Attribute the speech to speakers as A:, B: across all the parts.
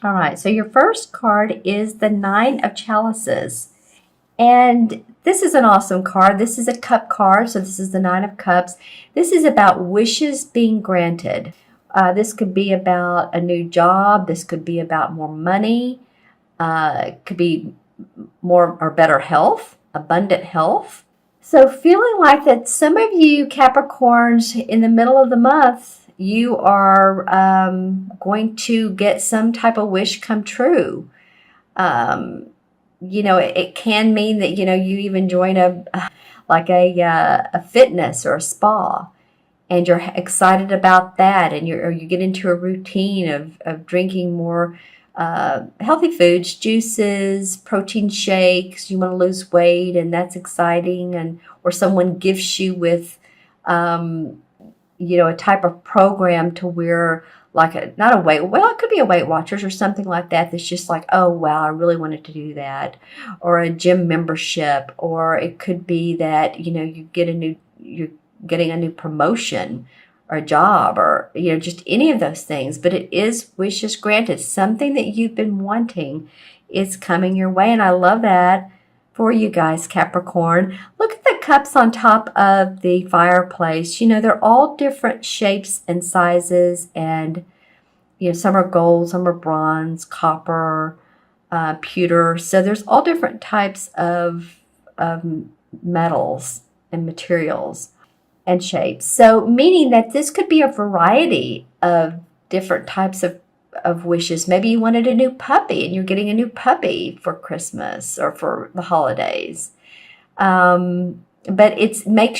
A: All right, so your first card is the Nine of Chalices. And this is an awesome card. This is a cup card, so this is the Nine of Cups. This is about wishes being granted. This could be about a new job. This could be about more money. It could be more or better health, abundant health. So feeling like that some of you Capricorns in the middle of the month, you are going to get some type of wish come true. It can mean that, you even join a fitness or a spa, and you're excited about that, and you get into a routine of drinking more healthy foods, juices, protein shakes. You want to lose weight, and that's exciting. Or someone gifts you with a type of program to where, like, it could be a Weight Watchers or something like that, that's just like, oh wow, I really wanted to do that. Or a gym membership. Or it could be that you're getting a new promotion or a job, or just any of those things. But it is wishes granted. Something that you've been wanting is coming your way, and I love that for you guys, Capricorn. Look at the cups on top of the fireplace. They're all different shapes and sizes, and some are gold, some are bronze, copper, pewter. So there's all different types of metals and materials and shapes. So meaning that this could be a variety of different types of wishes. Maybe you wanted a new puppy and you're getting a new puppy for Christmas or for the holidays. But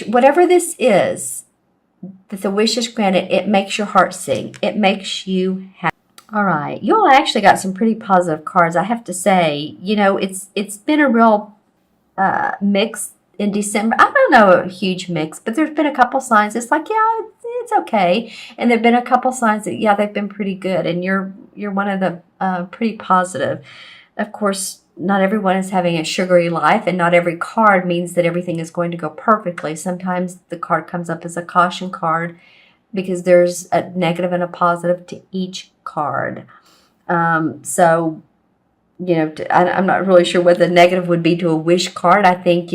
A: whatever this is, that the wish is granted, it makes your heart sing. It makes you happy. All right, you all actually got some pretty positive cards, I have to say. It's been a real mix in December. I don't know, a huge mix, but there's been a couple signs. It's like, yeah, it's okay, and there've been a couple signs that, yeah, they've been pretty good, and you're one of the pretty positive. Of course, not everyone is having a sugary life, and not every card means that everything is going to go perfectly. Sometimes the card comes up as a caution card because there's a negative and a positive to each card. So I'm not really sure what the negative would be to a wish card. I think,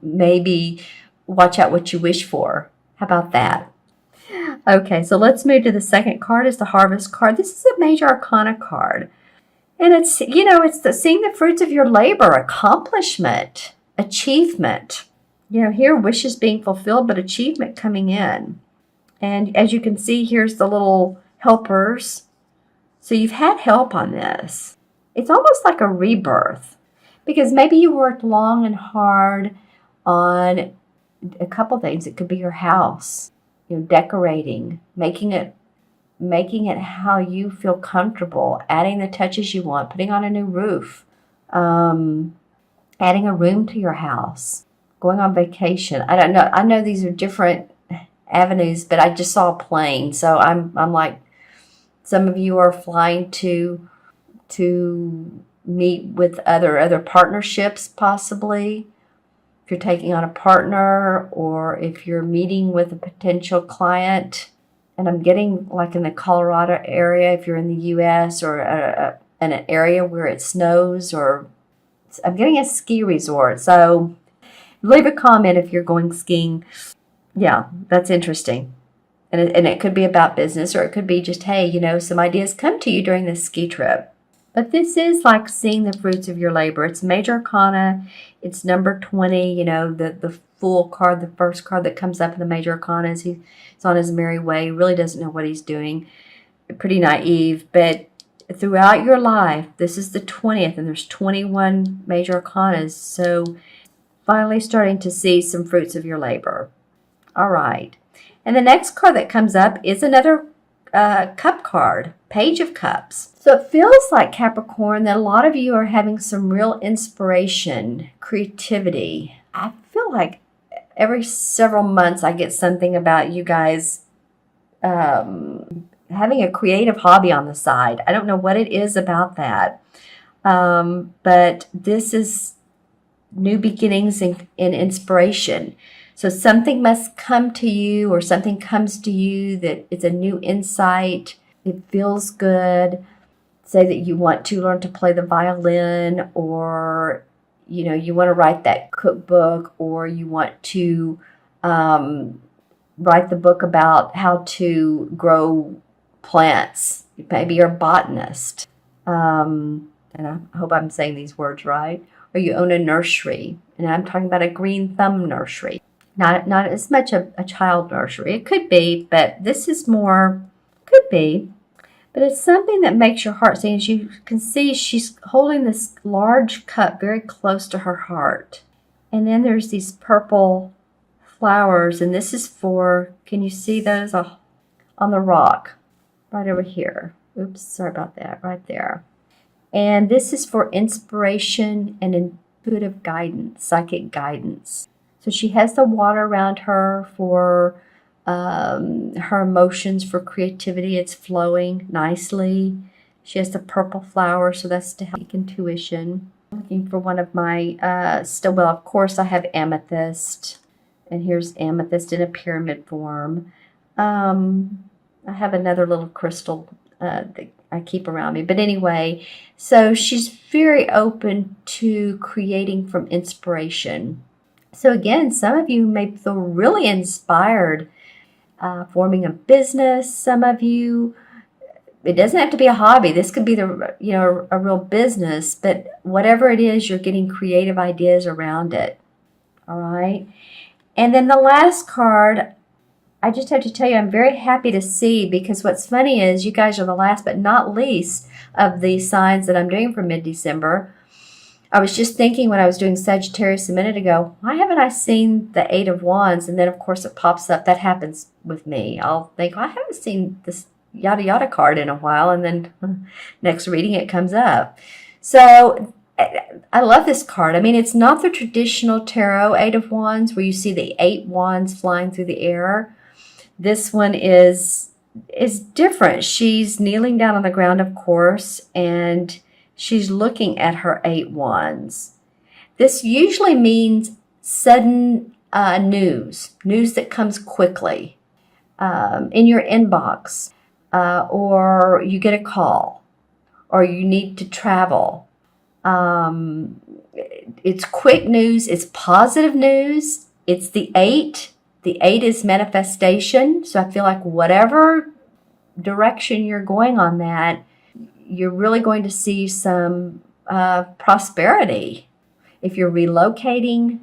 A: maybe watch out what you wish for. How about that? Okay, so let's move to the second card. Is the Harvest card. This is a Major Arcana card. And it's seeing the fruits of your labor, accomplishment, achievement. Here, wishes being fulfilled, but achievement coming in. And as you can see, here's the little helpers. So you've had help on this. It's almost like a rebirth, because maybe you worked long and hard on a couple things. It could be your house, decorating, making it how you feel comfortable, adding the touches you want, putting on a new roof, adding a room to your house, going on vacation. I don't know. I know these are different avenues, but I just saw a plane, so I'm like, some of you are flying to meet with other partnerships, possibly. If you're taking on a partner, or if you're meeting with a potential client. And I'm getting, like, in the Colorado area, if you're in the U.S., or in an area where it snows, or I'm getting a ski resort. So leave a comment if you're going skiing. Yeah, that's interesting. And it could be about business, or it could be just, hey, some ideas come to you during this ski trip. But this is like seeing the fruits of your labor. It's Major Arcana. It's number 20, the Fool card, the first card that comes up in the Major Arcana. Is he's on his merry way. He really doesn't know what he's doing. Pretty naive. But throughout your life, this is the 20th, and there's 21 Major Arcanas. So finally starting to see some fruits of your labor. All right. And the next card that comes up is another cup card, Page of Cups. So it feels like, Capricorn, that a lot of you are having some real inspiration, creativity. I feel like every several months I get something about you guys having a creative hobby on the side. I don't know what it is about that. But this is new beginnings and inspiration. So something must come to you, or something comes to you that is a new insight. It feels good. say that you want to learn to play the violin, or you want to write that cookbook, or you want to write the book about how to grow plants. Maybe you're a botanist. And I hope I'm saying these words right. Or you own a nursery. And I'm talking about a green thumb nursery. Not as much a child nursery. It could be, but this is more, could be. But it's something that makes your heart sing. As you can see, she's holding this large cup very close to her heart. And then there's these purple flowers. And this is for, can you see those on the rock? Right over here. Oops, sorry about that. Right there. And this is for inspiration and intuitive guidance, psychic guidance. So she has the water around her for her emotions, for creativity. It's flowing nicely. She has the purple flower, so that's to help intuition. I'm looking for one of my, well, of course I have amethyst. And here's amethyst in a pyramid form. I have another little crystal that I keep around me. But anyway, so she's very open to creating from inspiration. So again, some of you may feel really inspired forming a business. Some of you, it doesn't have to be a hobby. This could be a real business, but whatever it is, you're getting creative ideas around it. All right. And then the last card, I just have to tell you, I'm very happy to see, because what's funny is you guys are the last but not least of the signs that I'm doing for mid-December. I was just thinking when I was doing Sagittarius a minute ago, why haven't I seen the Eight of Wands? And then, of course, it pops up. That happens with me. I'll think, I haven't seen this yada yada card in a while. And then next reading, it comes up. So I love this card. I mean, it's not the traditional tarot Eight of Wands where you see the 8 wands flying through the air. This one is different. She's kneeling down on the ground, of course, and she's looking at her 8 wands. This usually means sudden news that comes quickly in your inbox, or you get a call, or you need to travel. It's quick news. It's positive news. It's the 8. The 8 is manifestation. So I feel like whatever direction you're going on that, you're really going to see some prosperity. If you're relocating,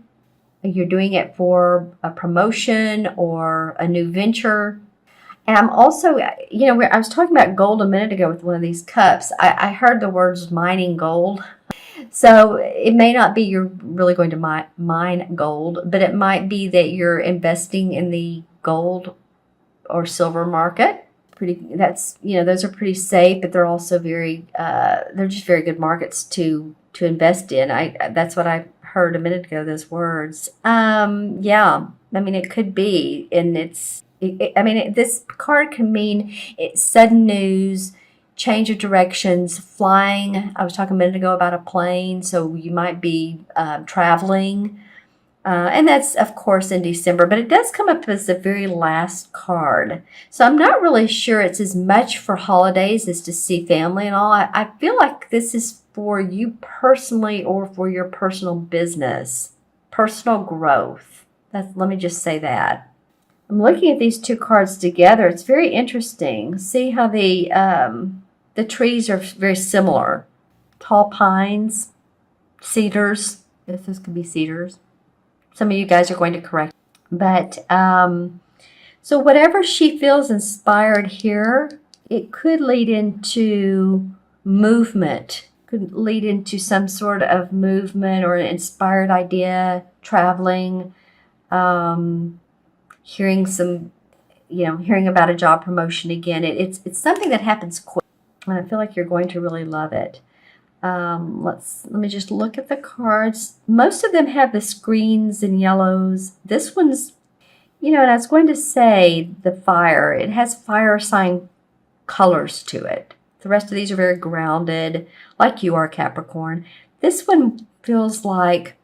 A: you're doing it for a promotion or a new venture. And I'm also, I was talking about gold a minute ago with one of these cups. I heard the words mining gold. So it may not be you're really going to mine gold, but it might be that you're investing in the gold or silver market. Those are pretty safe, but they're also they're just very good markets to invest in. That's what I heard a minute ago, those words. Yeah, I mean, it could be, and this card can mean sudden news, change of directions, flying. I was talking a minute ago about a plane, so you might be traveling. And that's, of course, in December, but it does come up as the very last card. So I'm not really sure it's as much for holidays as to see family and all. I feel like this is for you personally or for your personal business, personal growth. Let me just say that. I'm looking at these two cards together. It's very interesting. See how the trees are very similar. Tall pines, cedars. Yes, this could be cedars. Some of you guys are going to correct. But, so whatever she feels inspired here, it could lead into movement. Could lead into some sort of movement or an inspired idea, traveling, hearing about a job promotion again. It's something that happens quick. And I feel like you're going to really love it. Let me just look at the cards. Most of them have the greens and yellows. This one's, and I was going to say the fire. It has fire sign colors to it. The rest of these are very grounded, like you are, Capricorn. This one feels like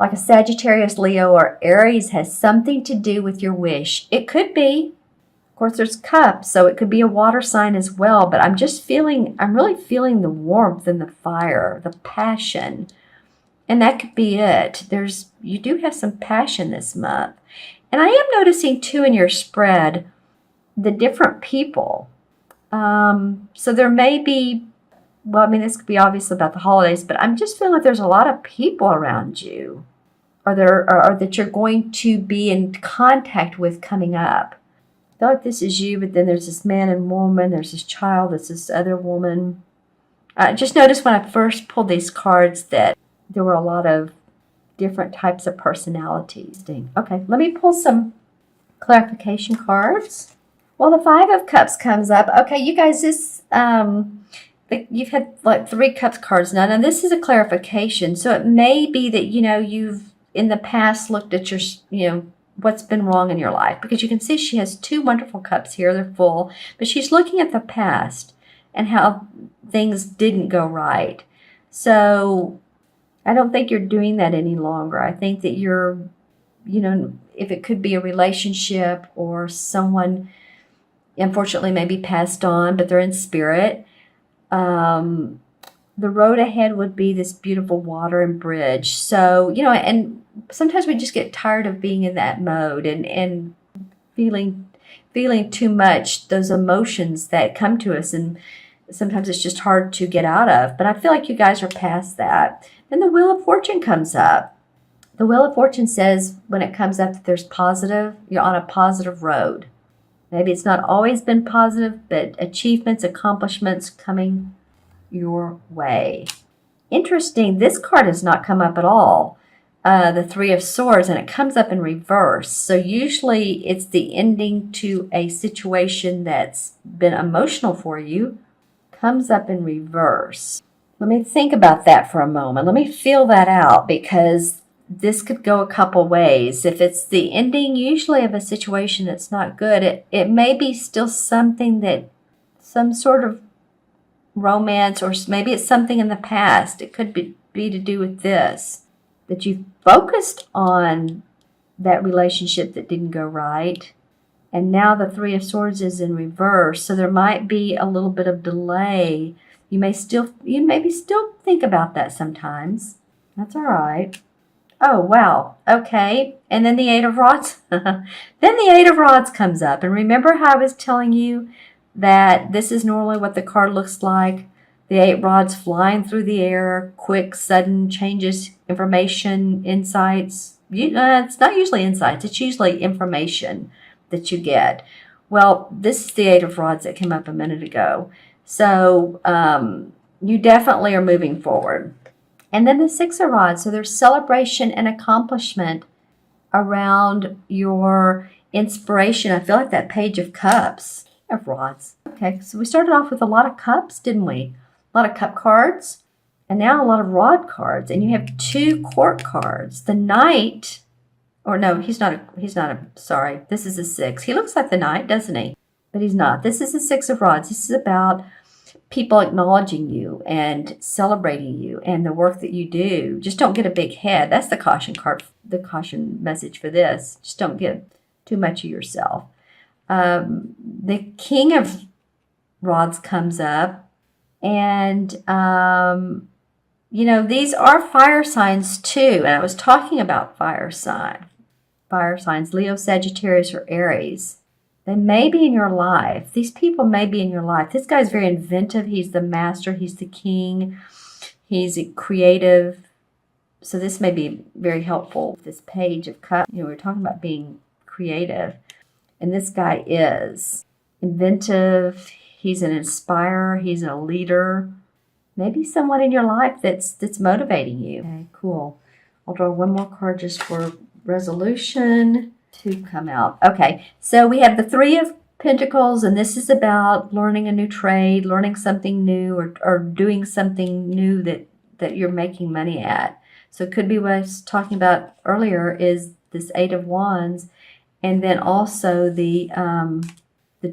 A: a Sagittarius, Leo, or Aries, has something to do with your wish. It could be. Of course, there's cups, so it could be a water sign as well. But I'm really feeling the warmth and the fire, the passion. And that could be it. You do have some passion this month. And I am noticing too in your spread the different people. So there may be, well, I mean, this could be obviously about the holidays, but I'm just feeling like there's a lot of people around you or that you're going to be in contact with coming up. I feel like this is you, but then there's this man and woman, there's this child, there's this other woman. Just noticed when I first pulled these cards that there were a lot of different types of personalities. Okay, let me pull some clarification cards. Well, the Five of Cups comes up. Okay, you guys, you've had like 3 Cups cards now. Now, this is a clarification. So it may be that, you've in the past looked at your, what's been wrong in your life. Because you can see she has 2 wonderful cups here. They're full. But she's looking at the past and how things didn't go right. So I don't think you're doing that any longer. I think that you're, if it could be a relationship or someone, unfortunately, maybe passed on, but they're in spirit. The road ahead would be this beautiful water and bridge. So, and sometimes we just get tired of being in that mode and feeling too much, those emotions that come to us. And sometimes it's just hard to get out of. But I feel like you guys are past that. Then the Wheel of Fortune comes up. The Wheel of Fortune says when it comes up that there's positive, you're on a positive road. Maybe it's not always been positive, but achievements, accomplishments coming your way. Interesting, this card has not come up at all. The Three of Swords, and it comes up in reverse. So usually it's the ending to a situation that's been emotional for you. Comes up in reverse. Let me think about that for a moment. Let me feel that out, because this could go a couple ways. If it's the ending usually of a situation that's not good, it may be still something that, some sort of romance, or maybe it's something in the past. It could be to do with this, that you focused on that relationship that didn't go right. And now the Three of Swords is in reverse. So there might be a little bit of delay. You maybe still think about that sometimes. That's all right. Oh, wow. Okay. And then the Eight of Rods. Then the Eight of Rods comes up. And remember how I was telling you that this is normally what the card looks like? The 8 rods flying through the air, quick, sudden changes, information, insights. It's not usually insights. It's usually information that you get. Well, this is the 8 of Rods that came up a minute ago. So you definitely are moving forward. And then the 6 of Rods. So there's celebration and accomplishment around your inspiration. I feel like that Page of Cups of Rods. Okay, so we started off with a lot of cups, didn't we? A lot of cup cards. And now a lot of rod cards. And you have 2 court cards. The Knight, or no, he's not sorry. This is a 6. He looks like the Knight, doesn't he? But he's not. This is the 6 of Rods. This is about people acknowledging you and celebrating you and the work that you do. Just don't get a big head. That's the caution card, the caution message for this. Just don't get too much of yourself. The King of Rods comes up, and these are fire signs too. And I was talking about fire signs, Leo, Sagittarius, or Aries. They may be in your life. These people may be in your life. This guy's very inventive. He's the master. He's the king. He's creative. So this may be very helpful. This Page of Cups, we're talking about being creative. And this guy is inventive. He's an inspirer. He's a leader. Maybe someone in your life that's motivating you. Okay, cool. I'll draw one more card just for resolution to come out. Okay, so we have the 3 of Pentacles, and this is about learning a new trade, learning something new, or doing something new that you're making money at. So it could be what I was talking about earlier is this 8 of Wands, and then also the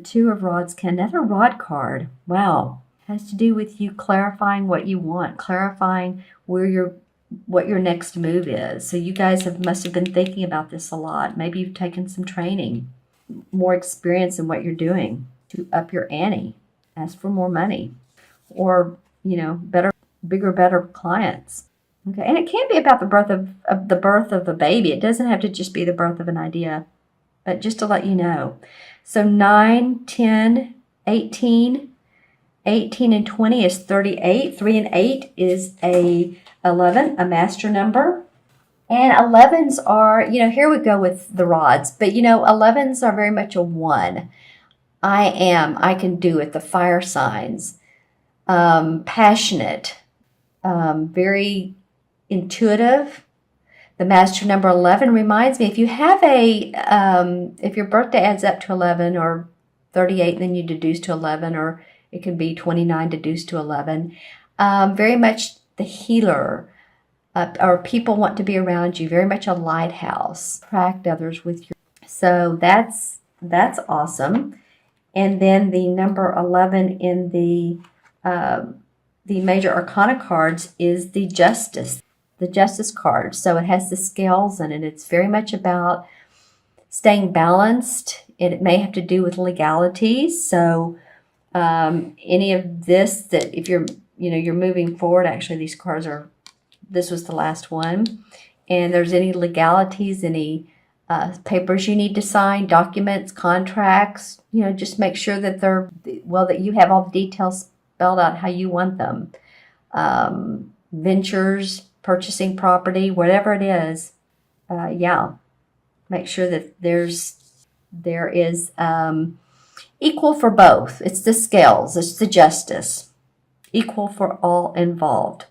A: 2 of Rods. Another rod card. Wow. Has to do with you clarifying what you want, clarifying what your next move is. So you guys must have been thinking about this a lot. Maybe you've taken some training. more experience in what you're doing, to up your ante, ask for more money, or, bigger, better clients. Okay, and it can be about the birth of the baby. It doesn't have to just be the birth of an idea, but just to let you know. So 9, 10, 18, 18 and 20 is 38. 3 and 8 is a 11, a master number. And 11s are, here we go with the rods, but 11s are very much a 1. I can do it, the fire signs. Passionate, very intuitive. The master number 11 reminds me, if you have if your birthday adds up to 11 or 38, then you deduce to 11, or it can be 29 deduced to 11. Very much the healer, or people want to be around you, very much a lighthouse. Attract others with your. So that's awesome. And then the number 11 in the major arcana cards is the justice card. So it has the scales in it. It's very much about staying balanced. It may have to do with legalities. So any of this, that if you're moving forward, actually these cards this was the last one, and there's any legalities, any papers you need to sign, documents, contracts, just make sure that that you have all the details spelled out how you want them. Ventures, purchasing property, whatever it is, make sure that there is equal for both. It's the scales, it's the justice, equal for all involved.